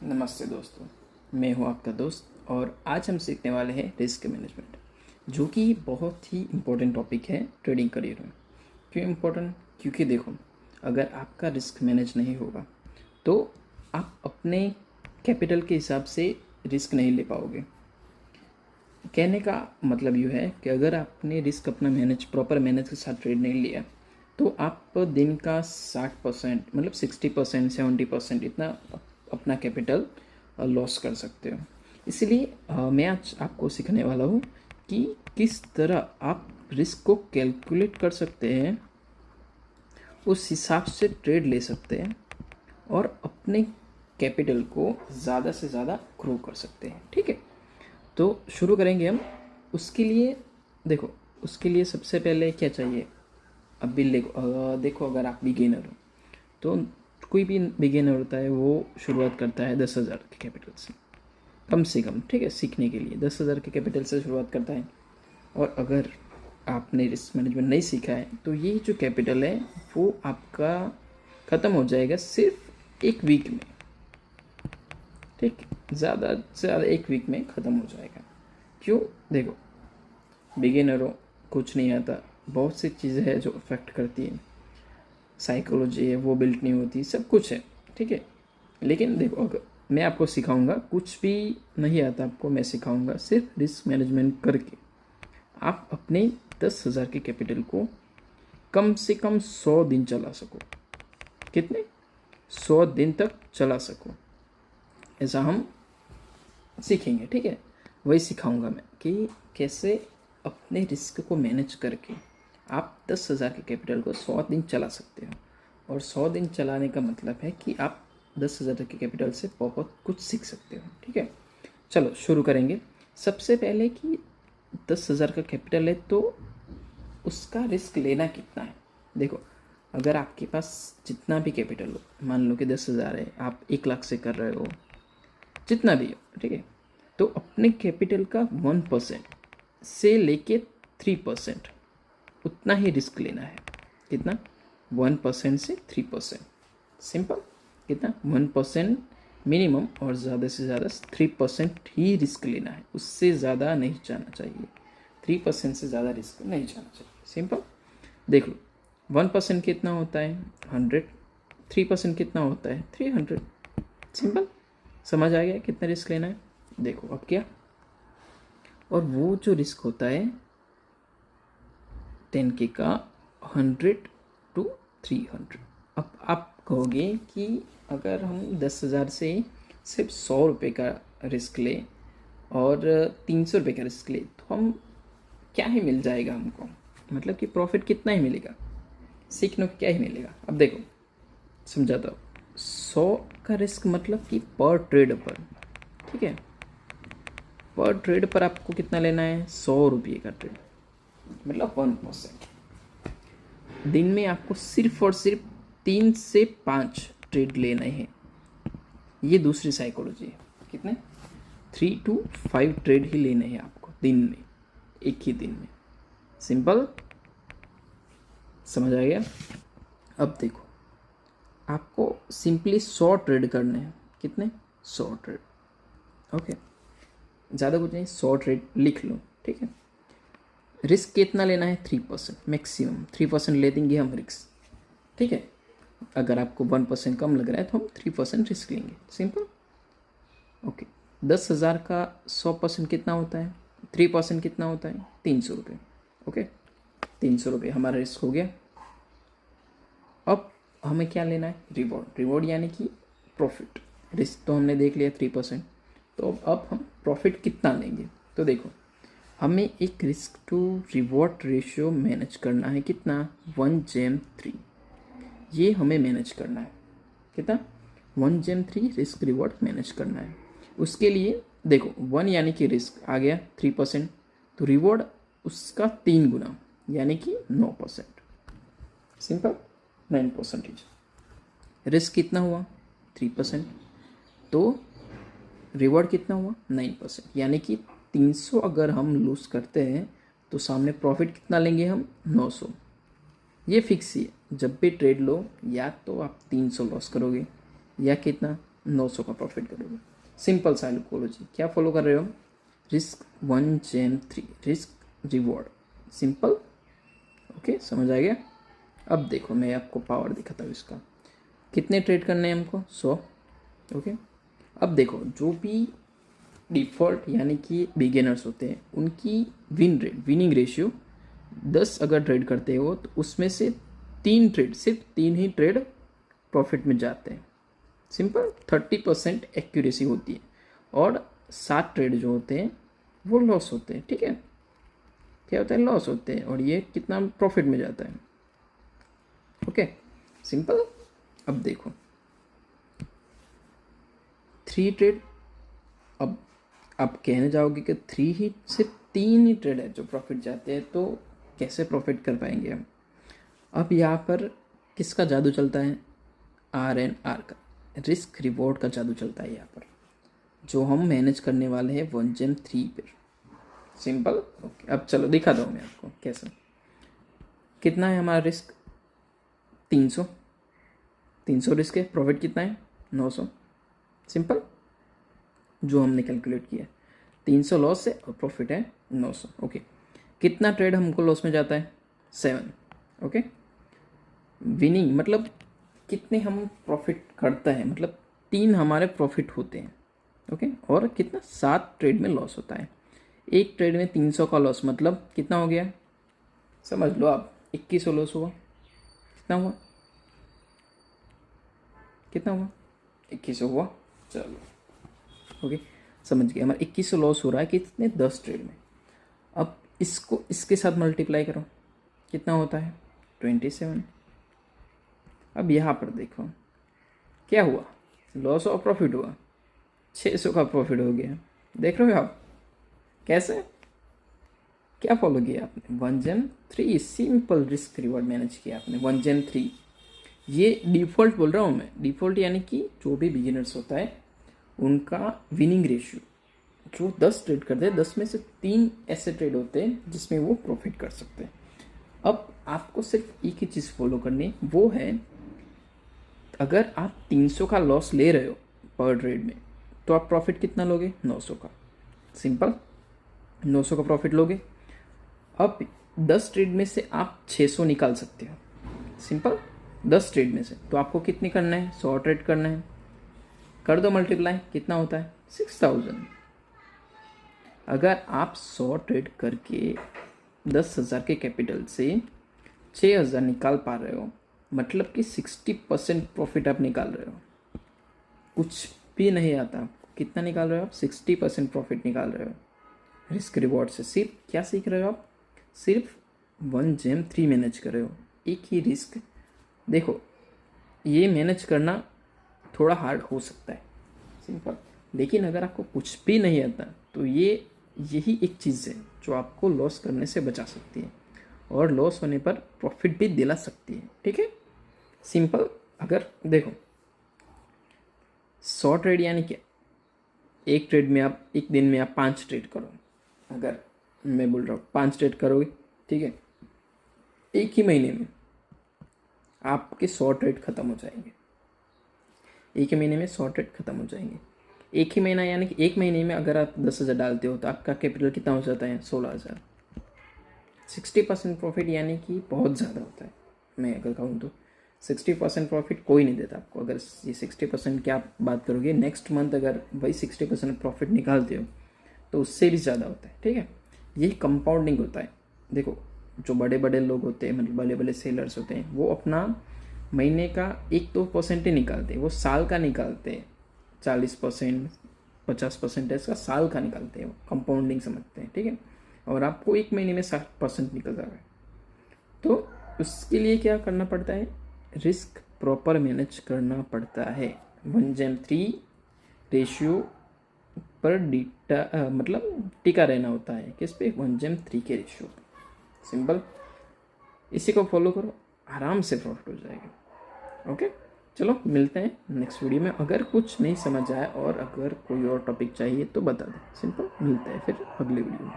नमस्ते दोस्तों, मैं हूं आपका दोस्त और आज हम सीखने वाले हैं रिस्क मैनेजमेंट, जो कि बहुत ही इम्पोर्टेंट टॉपिक है ट्रेडिंग करियर में। क्यों इम्पोर्टेंट? क्योंकि देखो, अगर आपका रिस्क मैनेज नहीं होगा तो आप अपने कैपिटल के हिसाब से रिस्क नहीं ले पाओगे। कहने का मतलब यूँ है कि अगर आपने रिस्क अपना प्रॉपर मैनेज के साथ ट्रेड नहीं लिया तो आप दिन का 60% मतलब 60% 70% इतना अपना कैपिटल लॉस कर सकते हो। इसलिए मैं आज आपको सिखाने वाला हूँ कि किस तरह आप रिस्क को कैलकुलेट कर सकते हैं, उस हिसाब से ट्रेड ले सकते हैं और अपने कैपिटल को ज़्यादा से ज़्यादा ग्रो कर सकते हैं। ठीक है, तो शुरू करेंगे हम। उसके लिए देखो, उसके लिए सबसे पहले क्या चाहिए। अब भी देखो, अगर आप बिगिनर हो तो कोई भी बिगिनर होता है वो शुरुआत करता है 10,000 के कैपिटल से कम। ठीक है, सीखने के लिए 10,000 के कैपिटल से शुरुआत करता है। और अगर आपने रिस्क मैनेजमेंट नहीं सीखा है तो ये जो कैपिटल है वो आपका ख़त्म हो जाएगा सिर्फ एक वीक में। ठीक, ज़्यादा से ज़्यादा एक वीक में ख़त्म हो जाएगा। क्यों? देखो, बिगिनर हो, कुछ नहीं आता, बहुत सी चीज़ें हैं जो अफेक्ट करती है, साइकोलॉजी है वो बिल्ट नहीं होती, सब कुछ है। ठीक है, लेकिन देखो, अगर मैं आपको सिखाऊंगा, कुछ भी नहीं आता आपको, मैं सिखाऊंगा सिर्फ रिस्क मैनेजमेंट करके आप अपने 10,000 के कैपिटल को कम से कम 100 दिन चला सको। कितने? 100 दिन तक चला सको, ऐसा हम सीखेंगे। ठीक है, वही सिखाऊंगा मैं कि कैसे अपने रिस्क को मैनेज करके आप 10,000 के कैपिटल को 100 दिन चला सकते हो। और 100 दिन चलाने का मतलब है कि आप 10,000 के कैपिटल से बहुत कुछ सीख सकते हो। ठीक है, चलो शुरू करेंगे। सबसे पहले कि 10,000 का कैपिटल है तो उसका रिस्क लेना कितना है। देखो, अगर आपके पास जितना भी कैपिटल हो, मान लो कि 10,000 है, आप 1 लाख से कर रहे हो, जितना भी हो, ठीक है, तो अपने कैपिटल का 1% से लेके 3% उतना ही रिस्क लेना है। कितना? 1% से 3%। सिंपल। कितना? 1% मिनिमम और ज़्यादा से ज़्यादा 3% ही रिस्क लेना है, उससे ज़्यादा नहीं जाना चाहिए। 3% से ज़्यादा रिस्क नहीं जाना चाहिए। सिंपल। देख लो, 1% कितना होता है? 100। 3% कितना होता है? 300। सिंपल। समझ आ गया कितना रिस्क लेना है? देखो अब क्या, और वो जो रिस्क होता है 10K का 100 to 300। अब आप कहोगे कि अगर हम 10,000 से सिर्फ 100 रुपये का रिस्क ले और 300 रुपये का रिस्क ले तो हम क्या ही मिल जाएगा हमको, मतलब कि प्रॉफिट कितना ही मिलेगा, सीखने को क्या ही मिलेगा। अब देखो, समझाता हूँ। 100 का रिस्क मतलब कि पर ट्रेड पर, ठीक है, पर ट्रेड पर आपको कितना लेना है? 100 रुपये का ट्रेड, मतलब 1%। दिन में आपको सिर्फ और सिर्फ 3 से 5 ट्रेड लेने हैं। ये दूसरी साइकोलॉजी है। कितने? 3 to 5 ट्रेड ही लेने हैं आपको दिन में, एक ही दिन में। सिंपल। समझ आ गया? अब देखो, आपको सिंपली 100 ट्रेड करने हैं। कितने? 100 ट्रेड। ओके, ज़्यादा कुछ नहीं, 100 ट्रेड लिख लो। ठीक है, रिस्क कितना लेना है? 3%, मैक्सिमम 3% ले देंगे हम रिस्क। ठीक है, अगर आपको 1% कम लग रहा है तो हम 3% रिस्क लेंगे। सिंपल। ओके, 10,000 का 100% कितना होता है? 3% कितना होता है? 300 रुपये। ओके, 300 रुपये हमारा रिस्क हो गया। अब हमें क्या लेना है? रिवॉर्ड यानी कि प्रॉफिट। रिस्क तो हमने देख लिया 3%, तो अब हम प्रॉफिट कितना लेंगे। तो देखो, हमें एक risk to reward ratio manage करना है। कितना? 1:3। ये हमें मैनेज करना है। कितना? 1:3 रिस्क रिवॉर्ड मैनेज करना है। उसके लिए देखो, 1 यानी कि रिस्क आ गया 3%, तो रिवॉर्ड उसका 3 गुना यानी कि 9%। सिंपल। 9%। रिस्क कितना हुआ? 3%, तो रिवॉर्ड कितना हुआ? 9%, यानी कि 300 अगर हम लूज़ करते हैं तो सामने प्रॉफिट कितना लेंगे हम? 900। ये फिक्स ही है, जब भी ट्रेड लो या तो आप 300 लॉस करोगे या कितना? 900 का प्रॉफिट करोगे। सिंपल साइकोलॉजी क्या फॉलो कर रहे हो? रिस्क 1 जेम 3, रिस्क रिवॉर्ड, सिंपल। ओके, समझ आ गया? अब देखो मैं आपको पावर दिखाता हूँ इसका। कितने ट्रेड करने हैं हमको? 100। ओके, अब देखो जो भी डिफ़ॉल्ट यानी कि बिगिनर्स होते हैं उनकी विनिंग रेशियो 10 अगर ट्रेड करते हो तो उसमें से 3 ट्रेड, सिर्फ 3 ही ट्रेड प्रॉफिट में जाते हैं। सिंपल, 30% एक्यूरेसी होती है और 7 ट्रेड जो होते हैं वो लॉस होते हैं। ठीक है, क्या होता है? लॉस होते हैं और ये कितना प्रॉफिट में जाता है। Okay, simple. अब देखो 3 ट्रेड, अब आप कहने जाओगे कि 3 ही, सिर्फ 3 ही ट्रेड है जो प्रॉफिट जाते हैं, तो कैसे प्रॉफिट कर पाएंगे हम? अब यहाँ पर किसका जादू चलता है? RNR का, रिस्क रिवॉर्ड का जादू चलता है यहाँ पर, जो हम मैनेज करने वाले हैं 1 जेम 3 पर। सिंपल। ओके, अब चलो दिखाता हूँ मैं आपको कैसे। कितना है हमारा रिस्क? 300 रिस्क है, प्रॉफिट कितना है? 900। सिंपल, जो हमने कैलकुलेट किया। 300 लॉस है और प्रॉफिट है 900। ओके, कितना ट्रेड हमको लॉस में जाता है? 7। ओके, विनिंग मतलब कितने हम प्रॉफिट करता है, मतलब 3 हमारे प्रॉफिट होते हैं। ओके, और कितना? 7 ट्रेड में लॉस होता है। एक ट्रेड में 300 का लॉस मतलब कितना हो गया? समझ लो आप, 2100 लॉस हुआ। कितना हुआ? 2100 हुआ। चलो, ओके, समझ गए। हमारा 2100 लॉस हो रहा है कितने? 10 ट्रेड में। अब इसको इसके साथ मल्टीप्लाई करो, कितना होता है? 27। अब यहाँ पर देखो क्या हुआ, लॉस और प्रॉफिट हुआ। 600 का प्रॉफिट हो गया। देख रहे हो आप कैसे? क्या फॉलो किया आपने? 1 जेम 3, सिंपल रिस्क रिवॉर्ड मैनेज किया आपने 1 जेम 3। ये डिफ़ॉल्ट बोल रहा हूँ मैं, डिफ़ॉल्ट यानी कि जो भी बिगिनर्स होता है उनका विनिंग रेशियो जो 10 ट्रेड करते हैं, 10 में से 3 ऐसे ट्रेड होते हैं जिसमें वो प्रॉफिट कर सकते हैं। अब आपको सिर्फ एक ही चीज़ फॉलो करनी, वो है अगर आप 300 का लॉस ले रहे हो पर ट्रेड में, तो आप प्रॉफिट कितना लोगे? 900 का। सिंपल, 900 का प्रॉफिट लोगे। अब 10 ट्रेड में से आप 600 निकाल सकते हो। सिंपल, 10 ट्रेड में से तो आपको कितनी करना है? 100 ट्रेड करना है। कर दो मल्टीप्लाई, कितना होता है? 6000। अगर आप 100 ट्रेड करके 10,000 के कैपिटल से 6000 निकाल पा रहे हो, मतलब कि 60% प्रॉफिट आप निकाल रहे हो। कुछ भी नहीं आता, कितना निकाल रहे हो आप? 60% प्रॉफिट निकाल रहे हो रिस्क रिवॉर्ड से। सिर्फ क्या सीख रहे हो आप? सिर्फ 1 जेम 3 मैनेज कर रहे हो, एक ही रिस्क। देखो ये मैनेज करना थोड़ा हार्ड हो सकता है, सिंपल, लेकिन अगर आपको कुछ भी नहीं आता तो यही एक चीज़ है जो आपको लॉस करने से बचा सकती है और लॉस होने पर प्रॉफिट भी दिला सकती है। ठीक है, सिंपल। अगर देखो 100 ट्रेड यानी क्या? एक ट्रेड में आप, एक दिन में आप 5 ट्रेड करो। अगर मैं बोल रहा हूँ 5 ट्रेड करोगे, ठीक है, एक ही महीने में आपके 100 ट्रेड खत्म हो जाएंगे। एक ही महीने में 100 ट्रेड खत्म हो जाएंगे। एक ही महीना यानी कि एक महीने में अगर आप 10,000 डालते हो तो आपका कैपिटल कितना हो जाता है? 16,000। 60% प्रॉफिट यानी कि बहुत ज़्यादा होता है। मैं अगर कहूँ तो 60% प्रॉफिट कोई नहीं देता आपको। अगर ये 60% की आप बात करोगे, नेक्स्ट मंथ अगर वही 60% प्रॉफिट निकालते हो तो उससे भी ज़्यादा होता है। ठीक है, यही कंपाउंडिंग होता है। देखो जो बड़े बड़े लोग होते हैं, मतलब बड़े बड़े सेलर्स होते हैं, वो अपना महीने का 1-2% ही निकालते हैं, वो साल का निकालते हैं। 40%, 50% इसका साल का निकालते हैं, वो कंपाउंडिंग समझते हैं। ठीक है, और आपको एक महीने में 60% निकल जा रहा है, तो उसके लिए क्या करना पड़ता है? रिस्क प्रॉपर मैनेज करना पड़ता है। 1 जेम 3 रेशियो पर मतलब टिका रहना होता है। किस पे? 1 जेम 3 के रेशियो। सिंपल, इसी को फॉलो करो, आराम से प्रॉफिट हो जाएगा। ओके, चलो मिलते हैं नेक्स्ट वीडियो में। अगर कुछ नहीं समझ आया और अगर कोई और टॉपिक चाहिए तो बता दें। सिंपल, मिलते हैं फिर अगले वीडियो में।